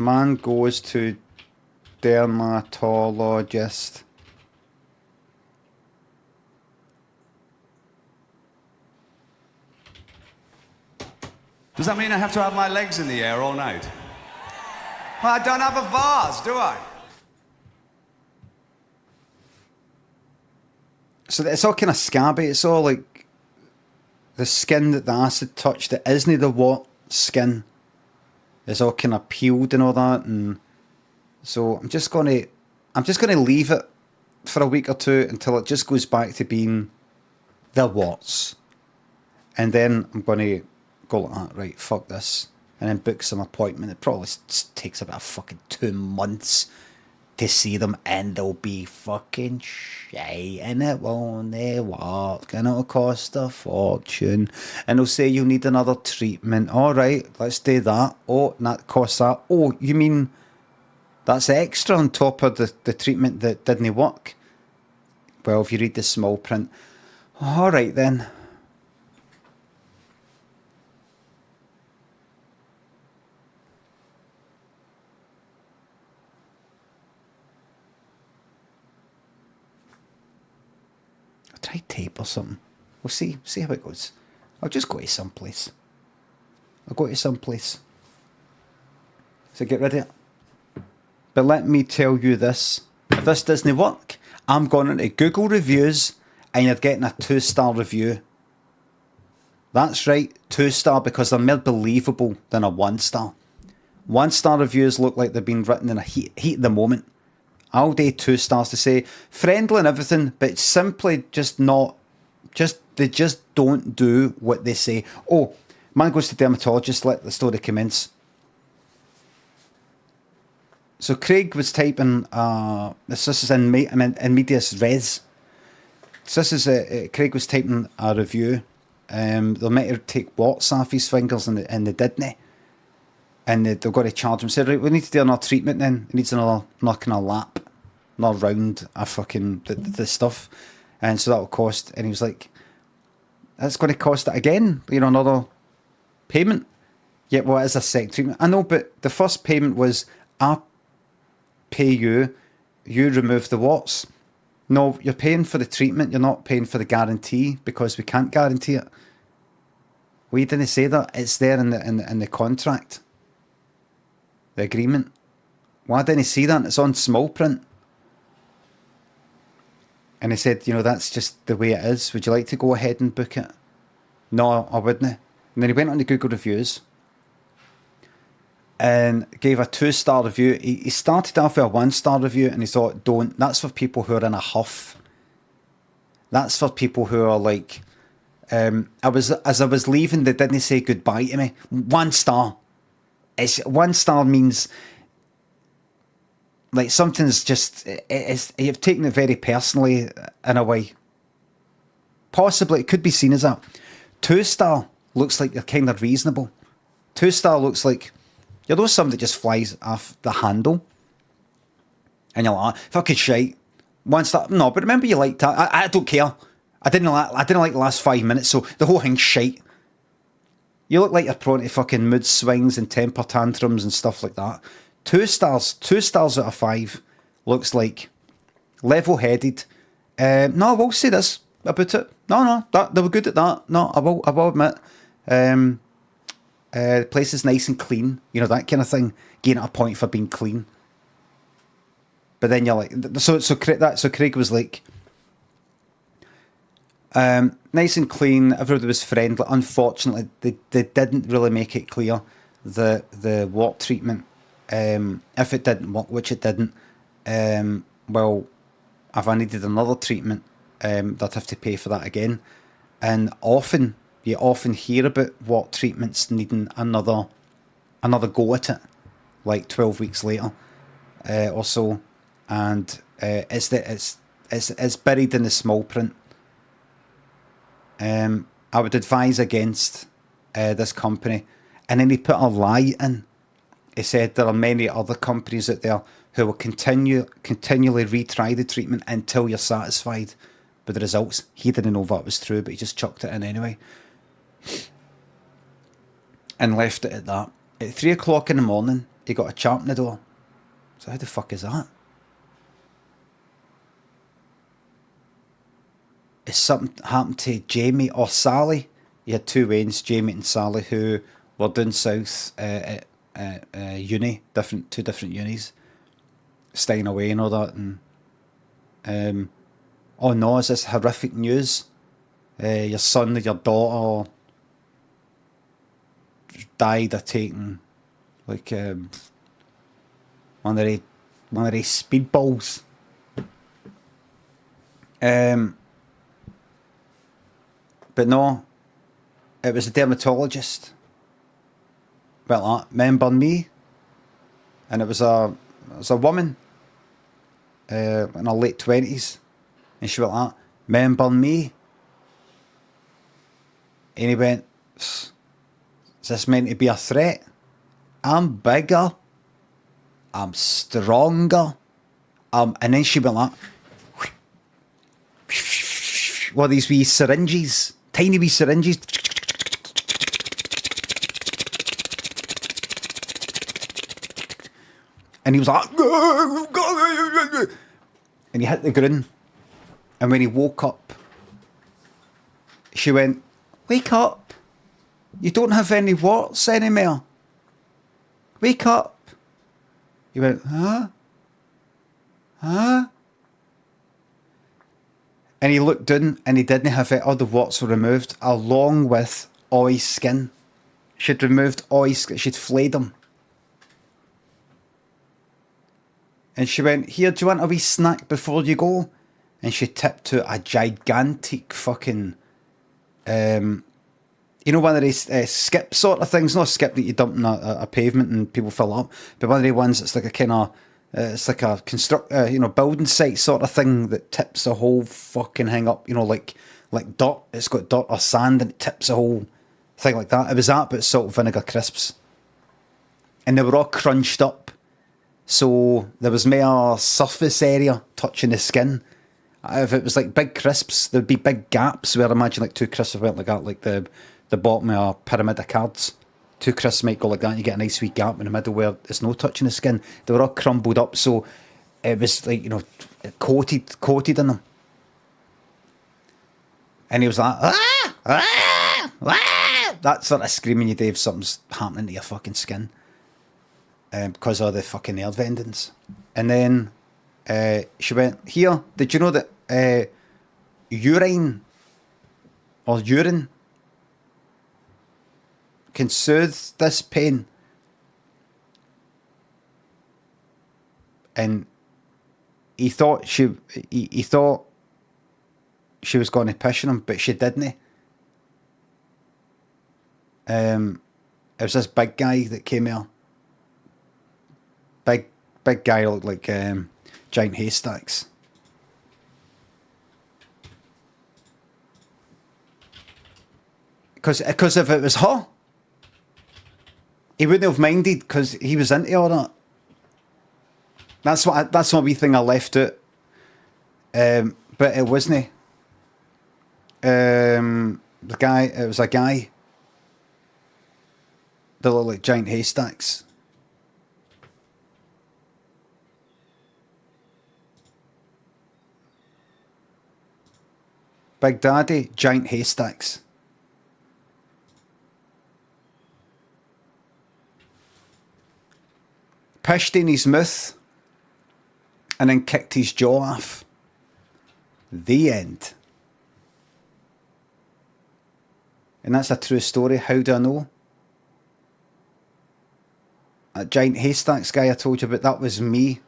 Man goes to dermatologist. Does that mean I have to have my legs in the air all night? Well, I don't have a vase, do I? So it's all kind of scabby. It's all like the skin that the acid touched. It isn't the what skin. It's all kind of peeled and all that. And so I'm just gonna leave it for a week or two until it just goes back to being the warts. And then I'm gonna go like that, right, fuck this. And then book some appointment. It probably takes about fucking 2 months to see them, and they'll be fucking shite, and it won't work, and it'll cost a fortune, and they'll say you need another treatment. All right, let's do that. Oh, that costs that. Oh, you mean that's extra on top of the treatment that didn't work? Well, if you read the small print, all right then. Try tape or something. We'll see how it goes. I'll just go to someplace. So get rid of it. But let me tell you this. If this doesn't work, I'm going into Google reviews and you're getting a 2-star review. That's right, 2-star, because they're more believable than a 1-star. 1-star reviews look like they've been written in a heat of the moment. I'll do 2 stars to say friendly and everything, but simply they just don't do what they say. Oh, man goes to dermatologist, let the story commence. So Craig was typing, this is in medias res. So this is, Craig was typing a review. They might take watts off his fingers and they didn't. And they've got to charge him. Said, right, we need to do another treatment then. He needs another knocking a lap, another round of fucking the stuff. And so that'll cost. And he was like, that's going to cost it again, another payment. Yeah, well, it is a second treatment. I know, but the first payment was, I'll pay you remove the watts. No, you're paying for the treatment, you're not paying for the guarantee, because we can't guarantee it. We didn't say that. It's there in the contract. The agreement. Why didn't he see that? It's on small print. And he said, that's just the way it is. Would you like to go ahead and book it? No, I wouldn't. And then he went on the Google reviews and gave a 2-star review. He started off with a 1-star review and he thought, don't. That's for people who are in a huff. That's for people who are like, as I was leaving, they didn't say goodbye to me. 1 star. 1 star means like something's just, you've taken it very personally in a way. Possibly, it could be seen as that. 2-star looks like you're kind of reasonable. 2-star looks like, somebody that just flies off the handle. And you're like, fucking shite. 1 star, no, but remember you liked that. I don't care. I didn't like the last 5 minutes, so the whole thing's shite. You look like you're prone to fucking mood swings and temper tantrums and stuff like that. 2 stars out of 5 looks like level-headed. No, I will say this about it. No, they were good at that. No, I will admit. The place is nice and clean. That kind of thing. Getting a point for being clean. But then you're like, so Craig was like, nice and clean. Everybody was friendly. Unfortunately, they didn't really make it clear the wart treatment. If it didn't work, which it didn't, well, if I needed another treatment, they'd have to pay for that again. And you often hear about wart treatments needing another go at it, like 12 weeks later, or so. And it's buried in the small print. I would advise against this company. And then he put a lie in. He said there are many other companies out there who will continually retry the treatment until you're satisfied with the results. He didn't know that was true, but he just chucked it in anyway. And left it at that. At 3 o'clock in the morning, he got a champ in the door. So how the fuck is that? It's something happened to Jamie or Sally. You had two Waynes, Jamie and Sally, who were down south at uni, two different unis, staying away and all that. And oh no, is this horrific news? Your son or your daughter died of taking like one of the speedballs. But no, it was a dermatologist. Well, remember me? And it was a woman in her late 20s. And she went like, remember me? And he went, is this meant to be a threat? I'm bigger. I'm stronger. And then she went like, what are these wee syringes? Tiny wee syringes. And he was like, and he hit the ground. And when he woke up, she went, wake up. You don't have any warts anymore. Wake up. He went, huh? Huh? And he looked down and he didn't have it. All the warts were removed along with all his skin. She'd removed all his skin. She'd flayed him. And she went, here, do you want a wee snack before you go? And she tipped to a gigantic fucking, you know, one of these skip sort of things. Not a skip that you dump in a pavement and people fill up, but one of the ones that's like a kind of, it's like a building site sort of thing that tips the whole fucking thing up. You know, like dirt. It's got dirt or sand and it tips the whole thing like that. It was that, but salt vinegar crisps, and they were all crunched up. So there was more surface area touching the skin. If it was like big crisps, there'd be big gaps where I imagine like two crisps went like that, like the bottom of a pyramid of cards. Two crisps might go like that, and you get a nice wee gap in the middle where there's no touching the skin. They were all crumbled up, so it was like, you know, coated in them. And he was like, ah, ah, ah, that sort of screaming you, Dave, something's happening to your fucking skin. Because of the fucking nerve endings. And then she went, here, did you know that urine can soothe this pain? And he thought she was going to piss on him, but she didn't. It was this big guy that came here. Big guy looked like giant haystacks. Because if it was her, he wouldn't have minded because he was into all that. That's one wee thing I left out. But it wasn't. It was a guy that looked like giant haystacks. Big Daddy, giant haystacks. Pished in his mouth and then kicked his jaw off. The end. And that's a true story. How do I know? That giant haystacks guy I told you about, that was me.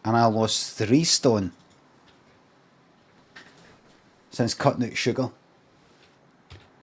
And I lost 3 stone since cutting out sugar.